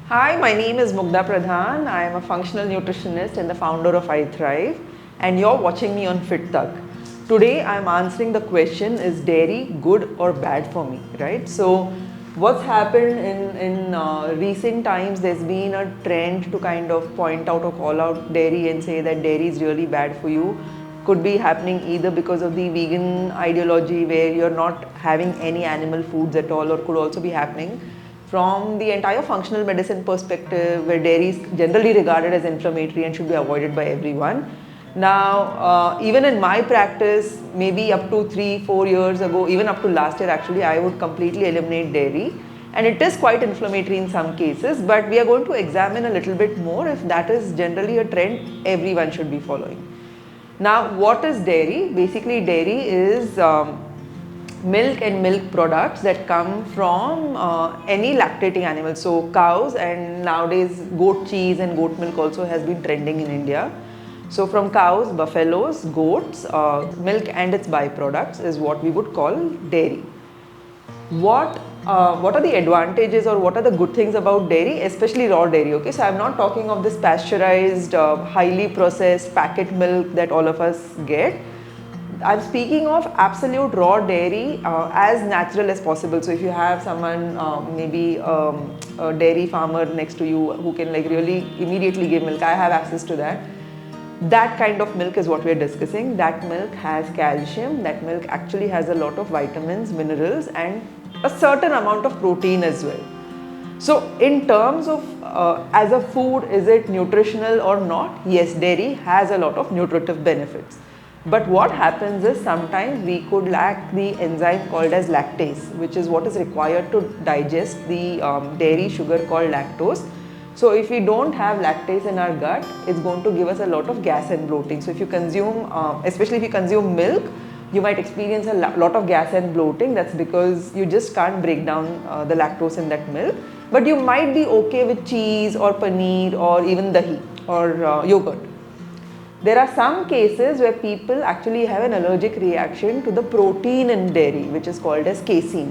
Hi, my name is Mugdha Pradhan. I am a functional nutritionist and the founder of I Thrive, and you're watching me on FitTak. Today, I am answering the question: is dairy good or bad for me? Right. So, what's happened in recent times? There's been a trend to kind of point out or call out dairy and say that dairy is really bad for you. Could be happening either because of the vegan ideology, where you're not having any animal foods at all, or could also be happening from the entire functional medicine perspective, where dairy is generally regarded as inflammatory and should be avoided by everyone. Now, even in my practice, maybe up to 3-4 years ago, even up to last year actually, I would completely eliminate dairy. And it is quite inflammatory in some cases, but we are going to examine a little bit more if that is generally a trend everyone should be following. Now, what is dairy? Basically, dairy is milk and milk products that come from any lactating animal. So cows, and nowadays goat cheese and goat milk also has been trending in India. So from cows, buffaloes, goats, milk and its byproducts is what we would call dairy. What are the advantages or what are the good things about dairy, especially raw dairy? Okay, so I'm not talking of this pasteurized, highly processed packet milk that all of us get. I'm speaking of absolute raw dairy, as natural as possible. So if you have someone, maybe a dairy farmer next to you who can like really immediately give milk, I have access to that. That kind of milk is what we are discussing. That milk has calcium. That milk actually has a lot of vitamins, minerals, and a certain amount of protein as well. So in terms of as a food, is it nutritional or not? Yes, dairy has a lot of nutritive benefits. But what happens is sometimes we could lack the enzyme called as lactase, which is what is required to digest the dairy sugar called lactose. So if we don't have lactase in our gut, it's going to give us a lot of gas and bloating. So if you consume, especially if you consume milk, you might experience a lot of gas and bloating. That's because you just can't break down the lactose in that milk. But you might be okay with cheese or paneer or even dahi or yogurt. There are some cases where people actually have an allergic reaction to the protein in dairy, which is called as casein.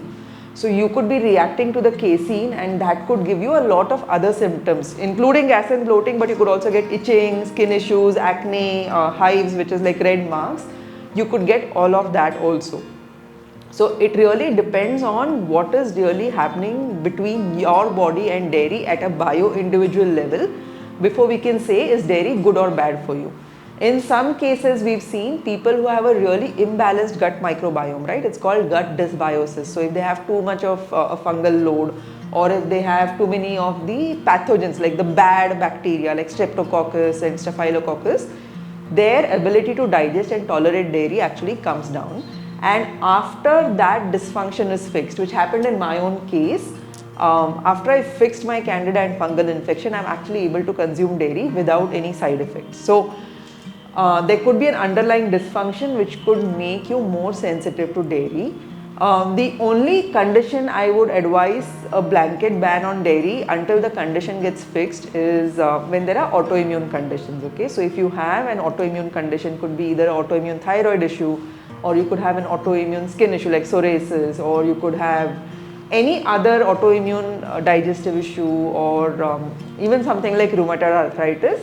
So you could be reacting to the casein, and that could give you a lot of other symptoms, including gas and bloating, but you could also get itching, skin issues, acne, hives, which is like red marks. You could get all of that also. So it really depends on what is really happening between your body and dairy at a bio-individual level before we can say is dairy good or bad for you. In some cases, we've seen people who have a really imbalanced gut microbiome, right? It's called gut dysbiosis. So if they have too much of a fungal load, or if they have too many of the pathogens like the bad bacteria like streptococcus and staphylococcus, their ability to digest and tolerate dairy actually comes down. And after that dysfunction is fixed, which happened in my own case, after I fixed my candida and fungal infection, I'm actually able to consume dairy without any side effects. So there could be an underlying dysfunction which could make you more sensitive to dairy. The only condition I would advise a blanket ban on dairy until the condition gets fixed is when there are autoimmune conditions. Okay, so if you have an autoimmune condition, could be either autoimmune thyroid issue, or you could have an autoimmune skin issue like psoriasis, or you could have any other autoimmune digestive issue, or even something like rheumatoid arthritis.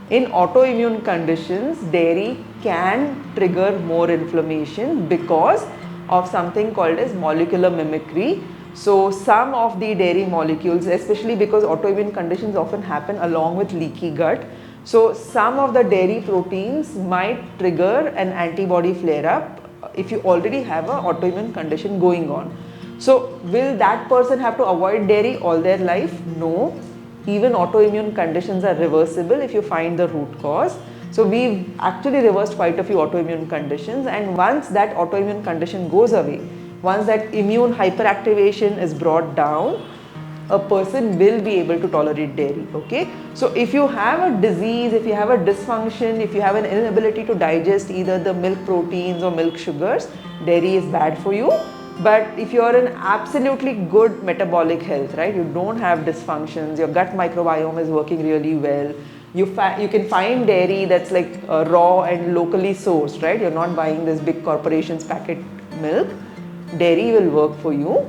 In autoimmune conditions, dairy can trigger more inflammation because of something called as molecular mimicry. So some of the dairy molecules, especially because autoimmune conditions often happen along with leaky gut, so some of the dairy proteins might trigger an antibody flare-up if you already have an autoimmune condition going on. So will that person have to avoid dairy all their life? No. Even autoimmune conditions are reversible if you find the root cause. So we've actually reversed quite a few autoimmune conditions, and once that autoimmune condition goes away, once that immune hyperactivation is brought down, a person will be able to tolerate dairy. Okay, so if you have a disease, if you have a dysfunction, if you have an inability to digest either the milk proteins or milk sugars, dairy is bad for you. But if you're in absolutely good metabolic health, right, you don't have dysfunctions, your gut microbiome is working really well, you can find dairy that's like raw and locally sourced, right? You're not buying this big corporations packet milk. Dairy will work for you.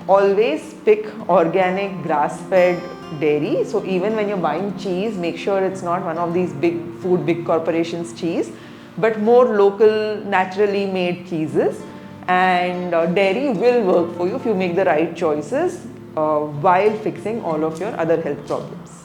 Always pick organic, grass-fed dairy. So even when you're buying cheese, make sure it's not one of these big corporations cheese, but more local, naturally made cheeses. And dairy will work for you if you make the right choices while fixing all of your other health problems.